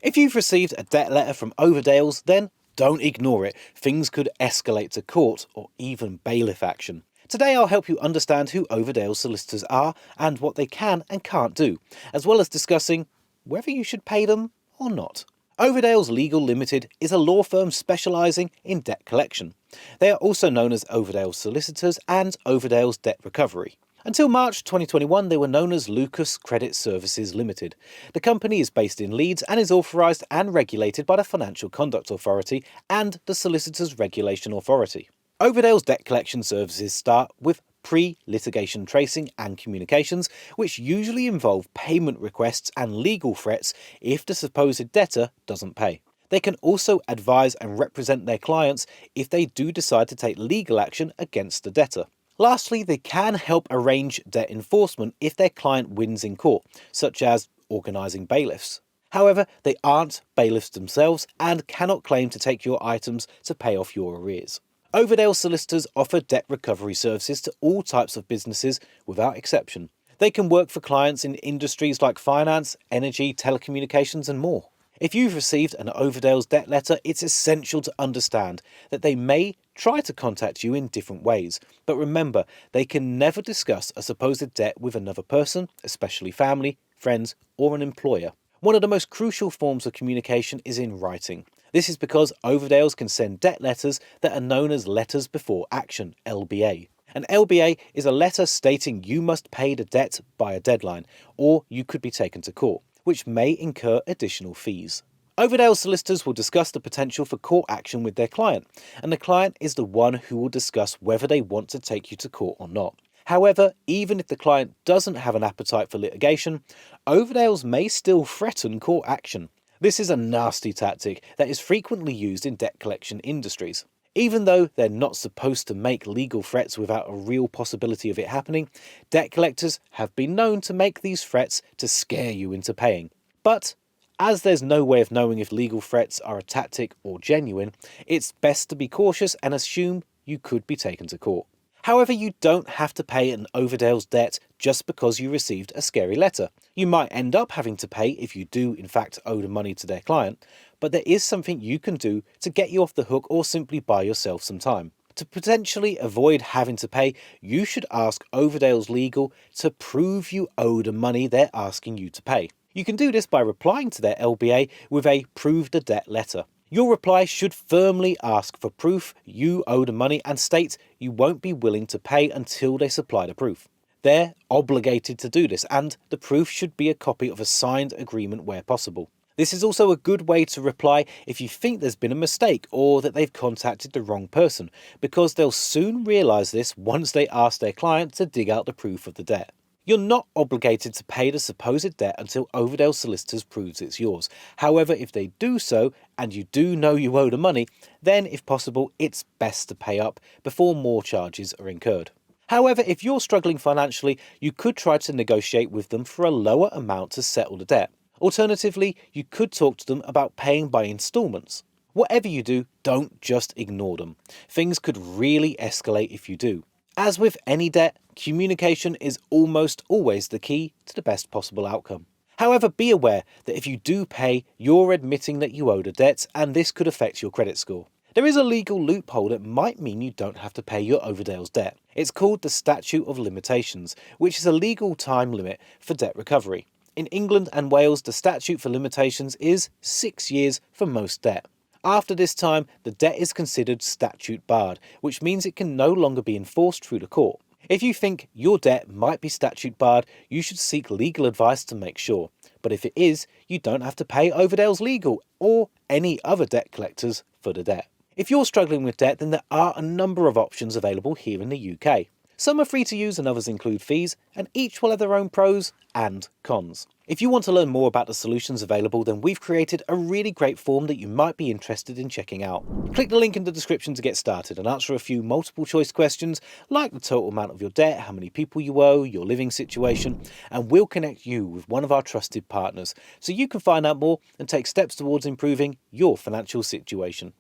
If you've received a debt letter from Overdales, then don't ignore it. Things could escalate to court or even bailiff action. Today I'll help you understand who Overdales solicitors are and what they can and can't do, as well as discussing whether you should pay them or not. Overdales Legal Limited is a law firm specialising in debt collection. They are also known as Overdales Solicitors and Overdales Debt Recovery. Until March 2021, they were known as Lucas Credit Services Limited. The company is based in Leeds and is authorised and regulated by the Financial Conduct Authority and the Solicitors Regulation Authority. Overdale's debt collection services start with pre-litigation tracing and communications, which usually involve payment requests and legal threats if the supposed debtor doesn't pay. They can also advise and represent their clients if they do decide to take legal action against the debtor. Lastly, they can help arrange debt enforcement if their client wins in court, such as organising bailiffs. However, they aren't bailiffs themselves and cannot claim to take your items to pay off your arrears. Overdale solicitors offer debt recovery services to all types of businesses without exception. They can work for clients in industries like finance, energy, telecommunications and more. If you've received an Overdale's debt letter, it's essential to understand that they may try to contact you in different ways. But remember, they can never discuss a supposed debt with another person, especially family, friends, or an employer. One of the most crucial forms of communication is in writing. This is because Overdales can send debt letters that are known as Letters Before Action, LBA. An LBA is a letter stating you must pay the debt by a deadline, or you could be taken to court, which may incur additional fees. Overdale solicitors will discuss the potential for court action with their client, and the client is the one who will discuss whether they want to take you to court or not. However, even if the client doesn't have an appetite for litigation, Overdales may still threaten court action. This is a nasty tactic that is frequently used in debt collection industries. Even though they're not supposed to make legal threats without a real possibility of it happening, debt collectors have been known to make these threats to scare you into paying. But as there's no way of knowing if legal threats are a tactic or genuine, it's best to be cautious and assume you could be taken to court. However, you don't have to pay an Overdale's debt just because you received a scary letter. You might end up having to pay if you do in fact owe the money to their client, but there is something you can do to get you off the hook or simply buy yourself some time. To potentially avoid having to pay, you should ask Overdale's Legal to prove you owe the money they're asking you to pay. You can do this by replying to their LBA with a Prove the Debt letter. Your reply should firmly ask for proof you owe the money and state you won't be willing to pay until they supply the proof. They're obligated to do this, and the proof should be a copy of a signed agreement where possible. This is also a good way to reply if you think there's been a mistake or that they've contacted the wrong person, because they'll soon realise this once they ask their client to dig out the proof of the debt. You're not obligated to pay the supposed debt until Overdale Solicitors proves it's yours. However, if they do so, and you do know you owe the money, then if possible, it's best to pay up before more charges are incurred. However, if you're struggling financially, you could try to negotiate with them for a lower amount to settle the debt. Alternatively, you could talk to them about paying by instalments. Whatever you do, don't just ignore them. Things could really escalate if you do. As with any debt, communication is almost always the key to the best possible outcome. However, be aware that if you do pay, you're admitting that you owe the debts, and this could affect your credit score. There is a legal loophole that might mean you don't have to pay your Overdale's debt. It's called the Statute of Limitations, which is a legal time limit for debt recovery. In England and Wales, the statute for limitations is 6 years for most debt. After this time, the debt is considered statute barred, which means it can no longer be enforced through the court. If you think your debt might be statute barred, you should seek legal advice to make sure. But if it is, you don't have to pay Overdale's Legal or any other debt collectors for the debt. If you're struggling with debt, then there are a number of options available here in the UK. Some are free to use and others include fees, and each will have their own pros and cons. If you want to learn more about the solutions available, then we've created a really great form that you might be interested in checking out. Click the link in the description to get started and answer a few multiple choice questions like the total amount of your debt, how many people you owe, your living situation, and we'll connect you with one of our trusted partners so you can find out more and take steps towards improving your financial situation.